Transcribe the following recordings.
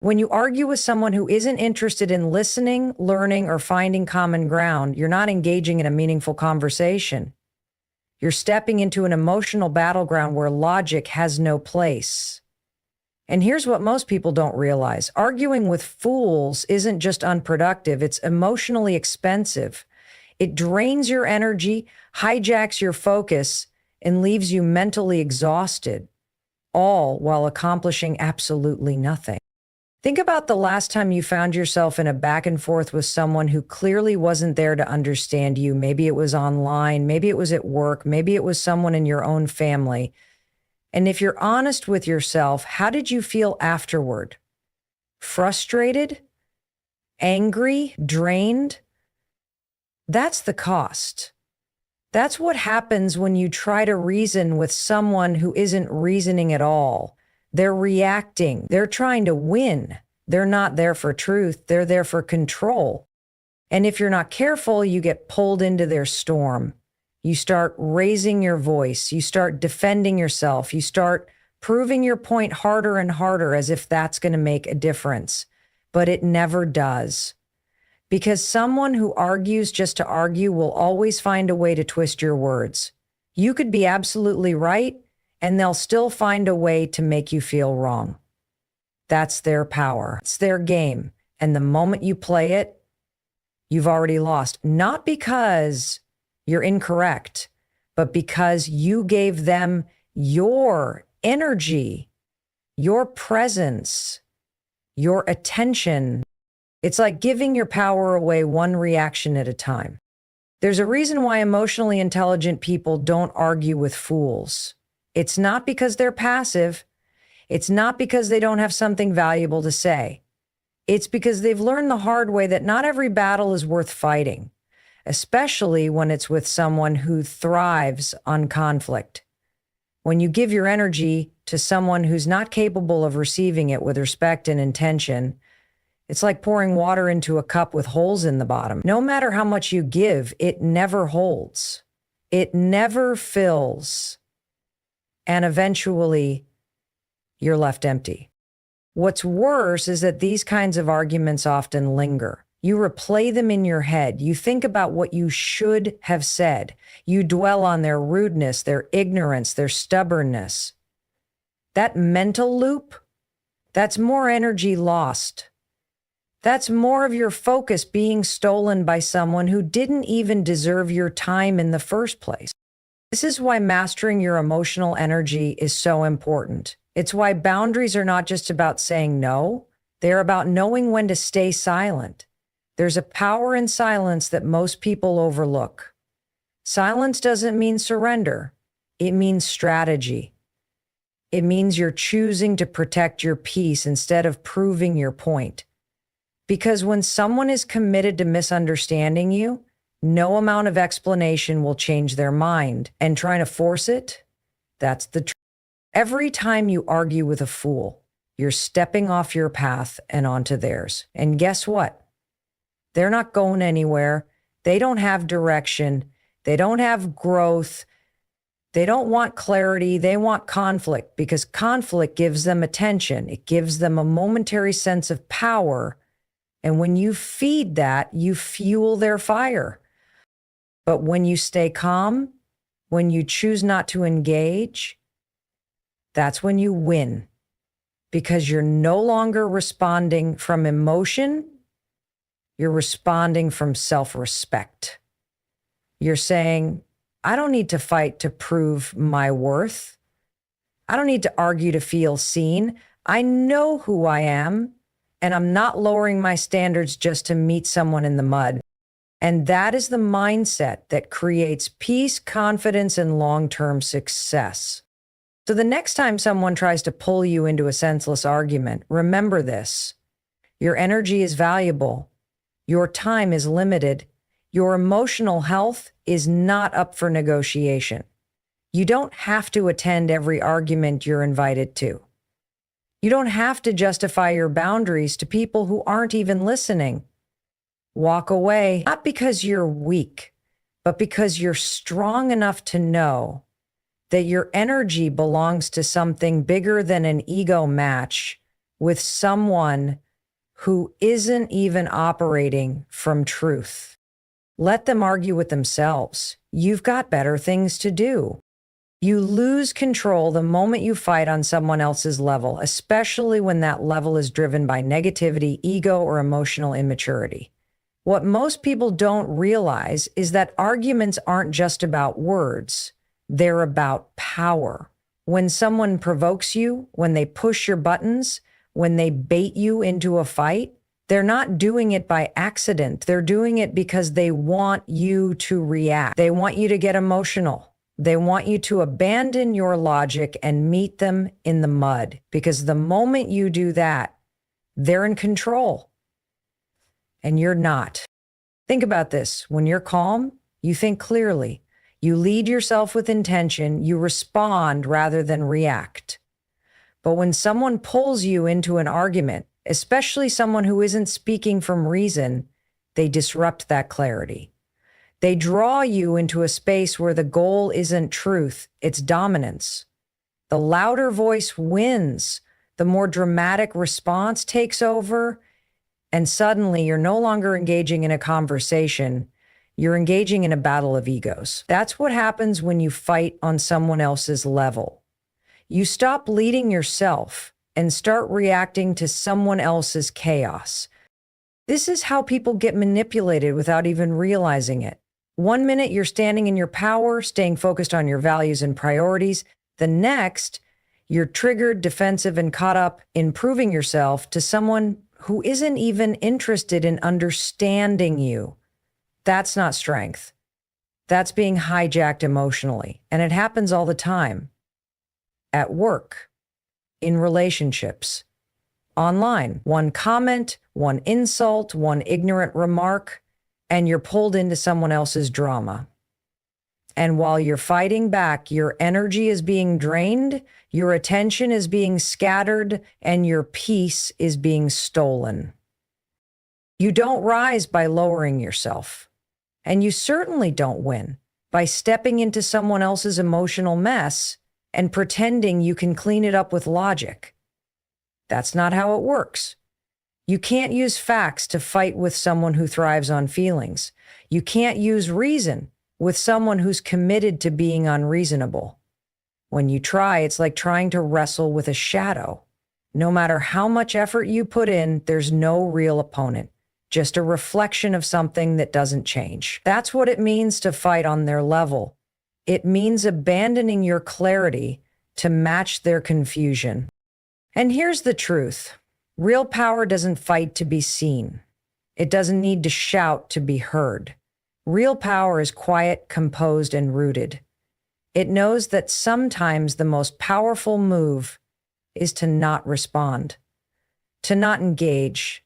When you argue with someone who isn't interested in listening, learning, or finding common ground, you're not engaging in a meaningful conversation. You're stepping into an emotional battleground where logic has no place. And here's what most people don't realize. Arguing with fools isn't just unproductive, it's emotionally expensive. It drains your energy, hijacks your focus, and leaves you mentally exhausted, all while accomplishing absolutely nothing. Think about the last time you found yourself in a back and forth with someone who clearly wasn't there to understand you. Maybe it was online, maybe it was at work, maybe it was someone in your own family. And if you're honest with yourself, how did you feel afterward? Frustrated? Angry? Drained? That's the cost. That's what happens when you try to reason with someone who isn't reasoning at all. They're reacting. They're trying to win. They're not there for truth. They're there for control. And if you're not careful, you get pulled into their storm. You start raising your voice. You start defending yourself. You start proving your point harder and harder as if that's going to make a difference. But it never does. Because someone who argues just to argue will always find a way to twist your words. You could be absolutely right, and they'll still find a way to make you feel wrong. That's their power. It's their game. And the moment you play it, you've already lost. Not because you're incorrect, but because you gave them your energy, your presence, your attention. It's like giving your power away one reaction at a time. There's a reason why emotionally intelligent people don't argue with fools. It's not because they're passive. It's not because they don't have something valuable to say. It's because they've learned the hard way that not every battle is worth fighting, especially when it's with someone who thrives on conflict. When you give your energy to someone who's not capable of receiving it with respect and intention, it's like pouring water into a cup with holes in the bottom. No matter how much you give, it never holds. It never fills. And eventually, you're left empty. What's worse is that these kinds of arguments often linger. You replay them in your head. You think about what you should have said. You dwell on their rudeness, their ignorance, their stubbornness. That mental loop, that's more energy lost. That's more of your focus being stolen by someone who didn't even deserve your time in the first place. This is why mastering your emotional energy is so important. It's why boundaries are not just about saying no. They're about knowing when to stay silent. There's a power in silence that most people overlook. Silence doesn't mean surrender. It means strategy. It means you're choosing to protect your peace instead of proving your point. Because when someone is committed to misunderstanding you, no amount of explanation will change their mind. And trying to force it, that's the truth. Every time you argue with a fool, you're stepping off your path and onto theirs. And guess what? They're not going anywhere. They don't have direction. They don't have growth. They don't want clarity. They want conflict, because conflict gives them attention. It gives them a momentary sense of power. And when you feed that, you fuel their fire. But when you stay calm, when you choose not to engage, that's when you win, because you're no longer responding from emotion. You're responding from self-respect. You're saying, I don't need to fight to prove my worth. I don't need to argue to feel seen. I know who I am, and I'm not lowering my standards just to meet someone in the mud. And that is the mindset that creates peace, confidence, and long-term success. So the next time someone tries to pull you into a senseless argument, remember this. Your energy is valuable. Your time is limited. Your emotional health is not up for negotiation. You don't have to attend every argument you're invited to. You don't have to justify your boundaries to people who aren't even listening. Walk away, not because you're weak, but because you're strong enough to know that your energy belongs to something bigger than an ego match, with someone who isn't even operating from truth. Let them argue with themselves. You've got better things to do. You lose control the moment you fight on someone else's level, especially when that level is driven by negativity, ego, or emotional immaturity. What most people don't realize is that arguments aren't just about words. They're about power. When someone provokes you, when they push your buttons, when they bait you into a fight, they're not doing it by accident. They're doing it because they want you to react. They want you to get emotional. They want you to abandon your logic and meet them in the mud, because the moment you do that, they're in control and you're not. Think about this. When you're calm, you think clearly. You lead yourself with intention. You respond rather than react. But when someone pulls you into an argument, especially someone who isn't speaking from reason, they disrupt that clarity. They draw you into a space where the goal isn't truth, it's dominance. The louder voice wins, the more dramatic response takes over, and suddenly you're no longer engaging in a conversation, you're engaging in a battle of egos. That's what happens when you fight on someone else's level. You stop leading yourself and start reacting to someone else's chaos. This is how people get manipulated without even realizing it. One minute you're standing in your power, staying focused on your values and priorities. The next, you're triggered, defensive, and caught up in proving yourself to someone who isn't even interested in understanding you. That's not strength. That's being hijacked emotionally. And it happens all the time. At work, in relationships, online. One comment, one insult, one ignorant remark, and you're pulled into someone else's drama. And while you're fighting back, your energy is being drained, your attention is being scattered, and your peace is being stolen. You don't rise by lowering yourself. And you certainly don't win by stepping into someone else's emotional mess and pretending you can clean it up with logic. That's not how it works. You can't use facts to fight with someone who thrives on feelings. You can't use reason with someone who's committed to being unreasonable. When you try, it's like trying to wrestle with a shadow. No matter how much effort you put in, there's no real opponent, just a reflection of something that doesn't change. That's what it means to fight on their level. It means abandoning your clarity to match their confusion. And here's the truth. Real power doesn't fight to be seen. It doesn't need to shout to be heard. Real power is quiet, composed, and rooted. It knows that sometimes the most powerful move is to not respond, to not engage,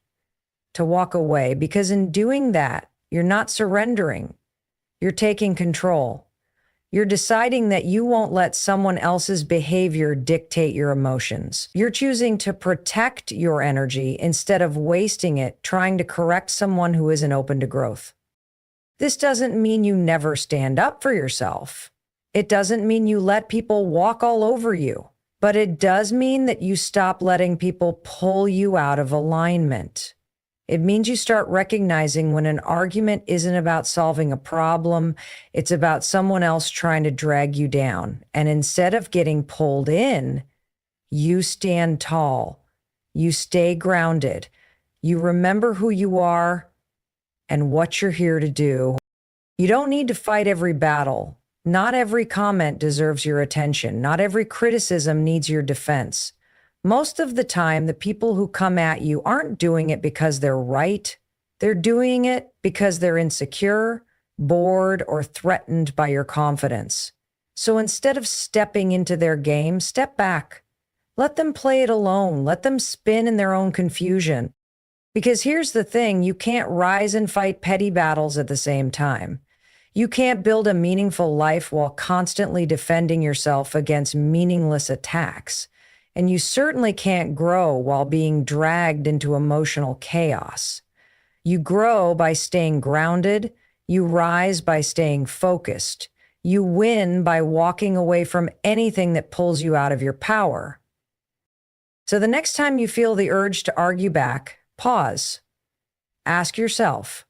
to walk away, because in doing that, you're not surrendering. You're taking control. You're deciding that you won't let someone else's behavior dictate your emotions. You're choosing to protect your energy instead of wasting it trying to correct someone who isn't open to growth. This doesn't mean you never stand up for yourself. It doesn't mean you let people walk all over you, but it does mean that you stop letting people pull you out of alignment. It means you start recognizing when an argument isn't about solving a problem, it's about someone else trying to drag you down. And instead of getting pulled in, you stand tall, you stay grounded, you remember who you are and what you're here to do. You don't need to fight every battle. Not every comment deserves your attention. Not every criticism needs your defense. Most of the time, the people who come at you aren't doing it because they're right. They're doing it because they're insecure, bored, or threatened by your confidence. So instead of stepping into their game, step back. Let them play it alone. Let them spin in their own confusion. Because here's the thing, you can't rise and fight petty battles at the same time. You can't build a meaningful life while constantly defending yourself against meaningless attacks. And you certainly can't grow while being dragged into emotional chaos. You grow by staying grounded. You rise by staying focused. You win by walking away from anything that pulls you out of your power. So the next time you feel the urge to argue back, pause. Ask yourself,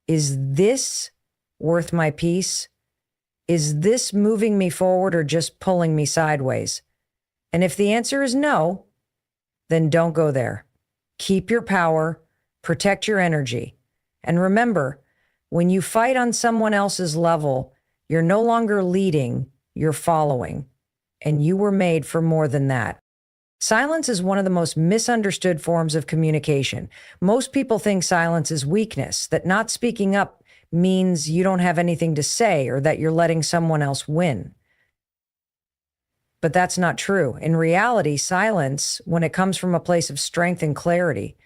is this worth my peace? Is this moving me forward or just pulling me sideways? And if the answer is no, then don't go there. Keep your power, protect your energy. And remember, when you fight on someone else's level, you're no longer leading, you're following. And you were made for more than that. Silence is one of the most misunderstood forms of communication. Most people think silence is weakness, that not speaking up means you don't have anything to say or that you're letting someone else win. But that's not true. In reality, silence, when it comes from a place of strength and clarity,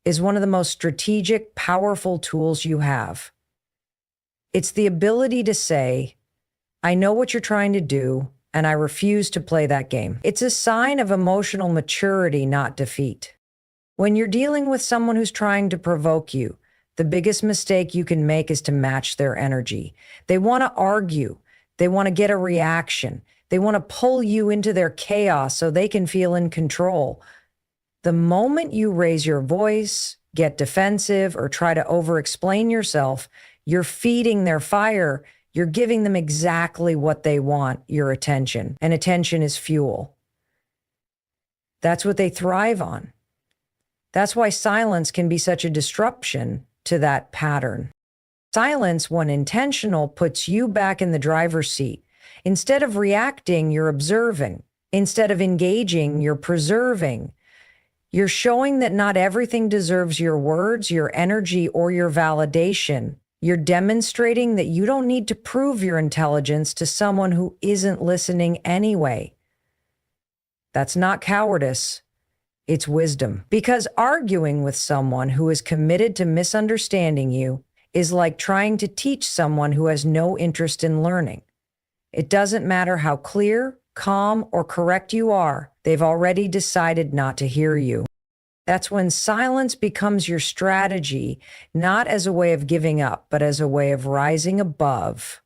is one of the most strategic, powerful tools you have. It's the ability to say, I know what you're trying to do, and I refuse to play that game. It's a sign of emotional maturity, not defeat. When you're dealing with someone who's trying to provoke you, the biggest mistake you can make is to match their energy. They want to argue. They want to get a reaction. They want to pull you into their chaos so they can feel in control. The moment you raise your voice, get defensive, or try to over-explain yourself, you're feeding their fire. You're giving them exactly what they want, your attention. And attention is fuel. That's what they thrive on. That's why silence can be such a disruption to that pattern. Silence, when intentional, puts you back in the driver's seat. Instead of reacting, you're observing. Instead of engaging, you're preserving. You're showing that not everything deserves your words, your energy, or your validation. You're demonstrating that you don't need to prove your intelligence to someone who isn't listening anyway. That's not cowardice. It's wisdom. Because arguing with someone who is committed to misunderstanding you is like trying to teach someone who has no interest in learning. It doesn't matter how clear, calm, or correct you are, they've already decided not to hear you. That's when silence becomes your strategy, not as a way of giving up, but as a way of rising above.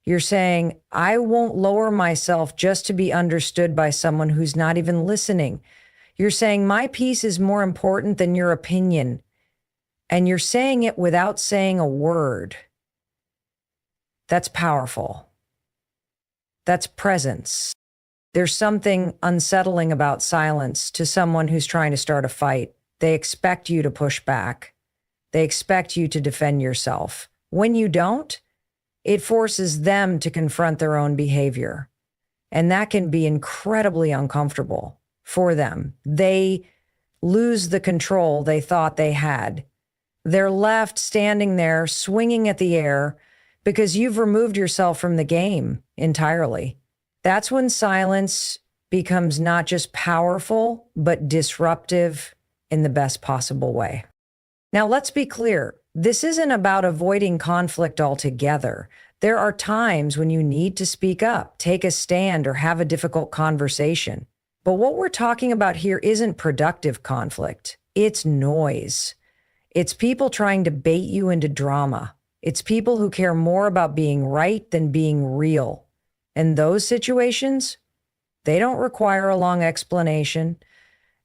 You're saying, I won't lower myself just to be understood by someone who's not even listening. You're saying, my peace is more important than your opinion. And you're saying it without saying a word. That's powerful. That's presence. There's something unsettling about silence to someone who's trying to start a fight. They expect you to push back. They expect you to defend yourself. When you don't, it forces them to confront their own behavior. And that can be incredibly uncomfortable for them. They lose the control they thought they had. They're left standing there, swinging at the air, because you've removed yourself from the game entirely. That's when silence becomes not just powerful, but disruptive in the best possible way. Now, let's be clear. This isn't about avoiding conflict altogether. There are times when you need to speak up, take a stand, or have a difficult conversation. But what we're talking about here isn't productive conflict. It's noise. It's people trying to bait you into drama. It's people who care more about being right than being real. And those situations, they don't require a long explanation.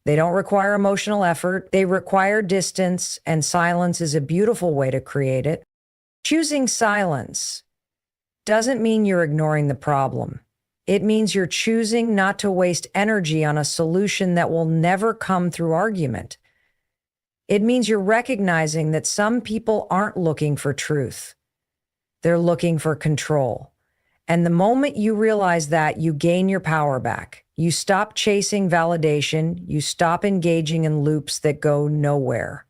They don't require emotional effort. They require distance, and silence is a beautiful way to create it. Choosing silence doesn't mean you're ignoring the problem. It means you're choosing not to waste energy on a solution that will never come through argument. It means you're recognizing that some people aren't looking for truth. They're looking for control. And the moment you realize that, you gain your power back. You stop chasing validation. You stop engaging in loops that go nowhere.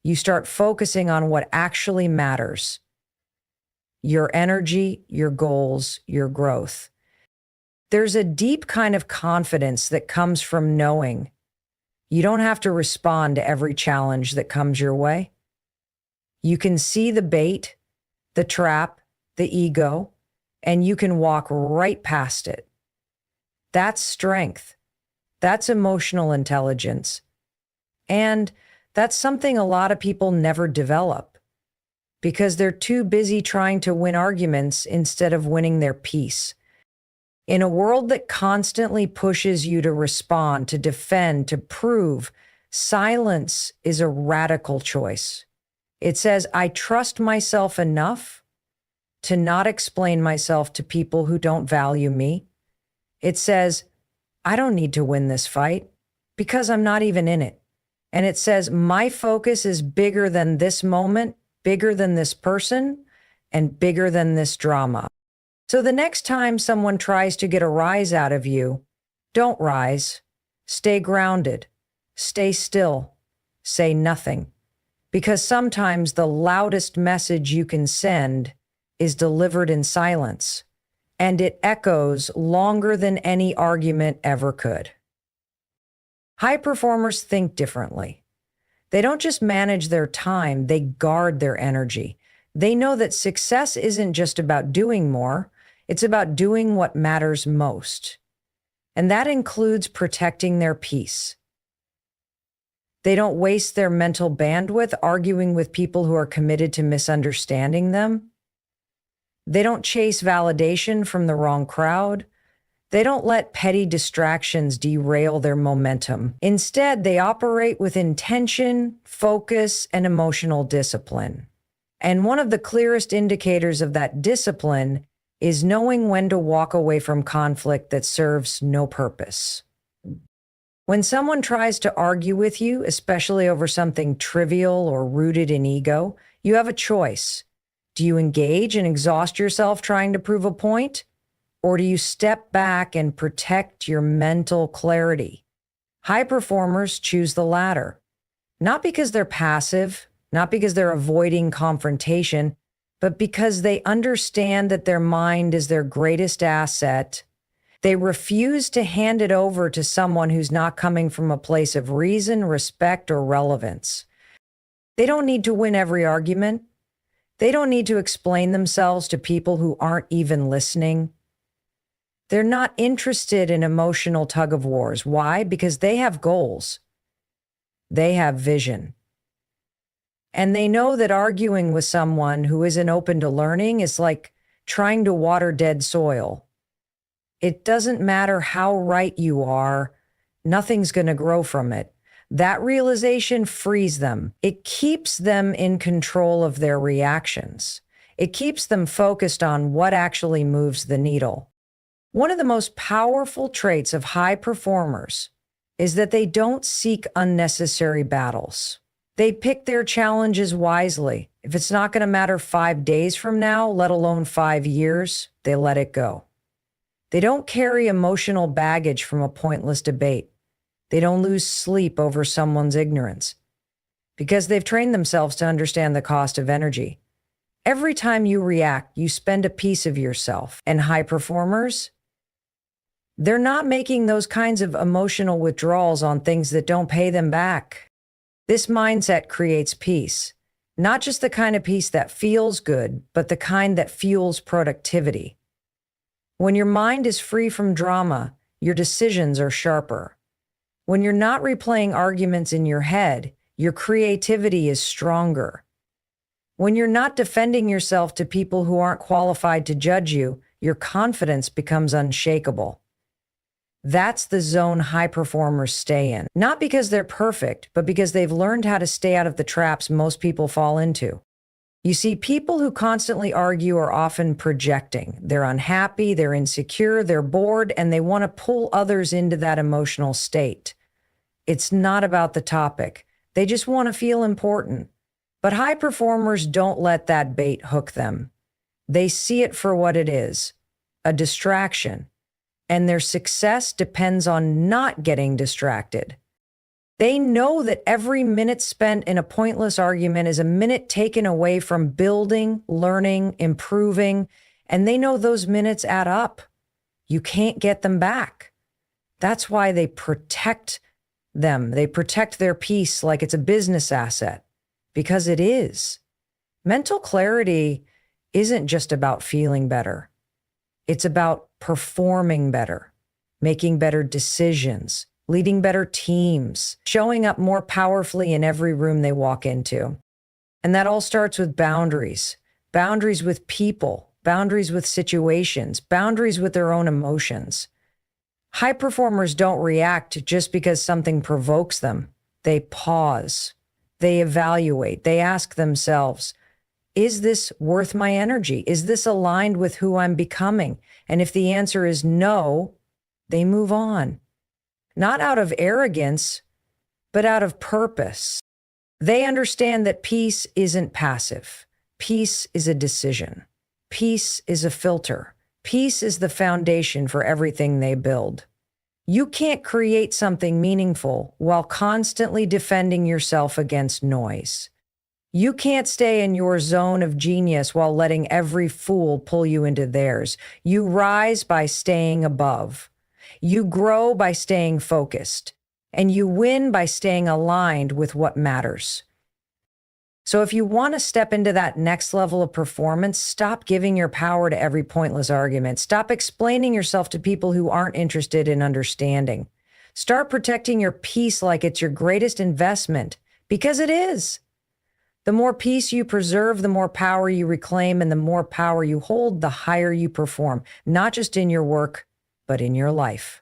You start focusing on what actually matters: your energy, your goals, your growth. There's a deep kind of confidence that comes from knowing you don't have to respond to every challenge that comes your way. You can see the bait, the trap, the ego, and you can walk right past it. That's strength. That's emotional intelligence. And that's something a lot of people never develop because they're too busy trying to win arguments instead of winning their peace. In a world that constantly pushes you to respond, to defend, to prove, silence is a radical choice. It says, I trust myself enough to not explain myself to people who don't value me. It says, I don't need to win this fight because I'm not even in it. And it says, my focus is bigger than this moment, bigger than this person, and bigger than this drama. So the next time someone tries to get a rise out of you, don't rise. Stay grounded. Stay still. Say nothing. Because sometimes the loudest message you can send is delivered in silence, and it echoes longer than any argument ever could. High performers think differently. They don't just manage their time, they guard their energy. They know that success isn't just about doing more, it's about doing what matters most. And that includes protecting their peace. They don't waste their mental bandwidth arguing with people who are committed to misunderstanding them. They don't chase validation from the wrong crowd. They don't let petty distractions derail their momentum. Instead, they operate with intention, focus, and emotional discipline. And one of the clearest indicators of that discipline is knowing when to walk away from conflict that serves no purpose. When someone tries to argue with you, especially over something trivial or rooted in ego, you have a choice. Do you engage and exhaust yourself trying to prove a point? Or do you step back and protect your mental clarity? High performers choose the latter. Not because they're passive, not because they're avoiding confrontation, but because they understand that their mind is their greatest asset. They refuse to hand it over to someone who's not coming from a place of reason, respect, or relevance. They don't need to win every argument. They don't need to explain themselves to people who aren't even listening. They're not interested in emotional tug of wars. Why? Because they have goals. They have vision. And they know that arguing with someone who isn't open to learning is like trying to water dead soil. It doesn't matter how right you are, nothing's going to grow from it. That realization frees them. It keeps them in control of their reactions. It keeps them focused on what actually moves the needle. One of the most powerful traits of high performers is that they don't seek unnecessary battles. They pick their challenges wisely. If it's not going to matter 5 days from now, let alone 5 years, they let it go. They don't carry emotional baggage from a pointless debate. They don't lose sleep over someone's ignorance because they've trained themselves to understand the cost of energy. Every time you react, you spend a piece of yourself. And high performers, they're not making those kinds of emotional withdrawals on things that don't pay them back. This mindset creates peace, not just the kind of peace that feels good, but the kind that fuels productivity. When your mind is free from drama, your decisions are sharper. When you're not replaying arguments in your head, your creativity is stronger. When you're not defending yourself to people who aren't qualified to judge you, your confidence becomes unshakable. That's the zone high performers stay in, not because they're perfect, but because they've learned how to stay out of the traps most people fall into. You see, people who constantly argue are often projecting. They're unhappy, they're insecure, they're bored, and they want to pull others into that emotional state. It's not about the topic. They just want to feel important. But high performers don't let that bait hook them. They see it for what it is, a distraction. And their success depends on not getting distracted. They know that every minute spent in a pointless argument is a minute taken away from building, learning, improving, and they know those minutes add up. You can't get them back. That's why they protect them. They protect their peace like it's a business asset, because it is. Mental clarity isn't just about feeling better. It's about performing better, making better decisions, leading better teams, showing up more powerfully in every room they walk into. And that all starts with boundaries with people, boundaries with situations, boundaries with their own emotions. High performers don't react just because something provokes them. They pause, they evaluate, they ask themselves, is this worth my energy? Is this aligned with who I'm becoming? And if the answer is no, they move on. Not out of arrogance, but out of purpose. They understand that peace isn't passive. Peace is a decision. Peace is a filter. Peace is the foundation for everything they build. You can't create something meaningful while constantly defending yourself against noise. You can't stay in your zone of genius while letting every fool pull you into theirs. You rise by staying above. You grow by staying focused. And you win by staying aligned with what matters. So if you want to step into that next level of performance, stop giving your power to every pointless argument. Stop explaining yourself to people who aren't interested in understanding. Start protecting your peace like it's your greatest investment, because it is. The more peace you preserve, the more power you reclaim, and the more power you hold, the higher you perform, not just in your work, but in your life.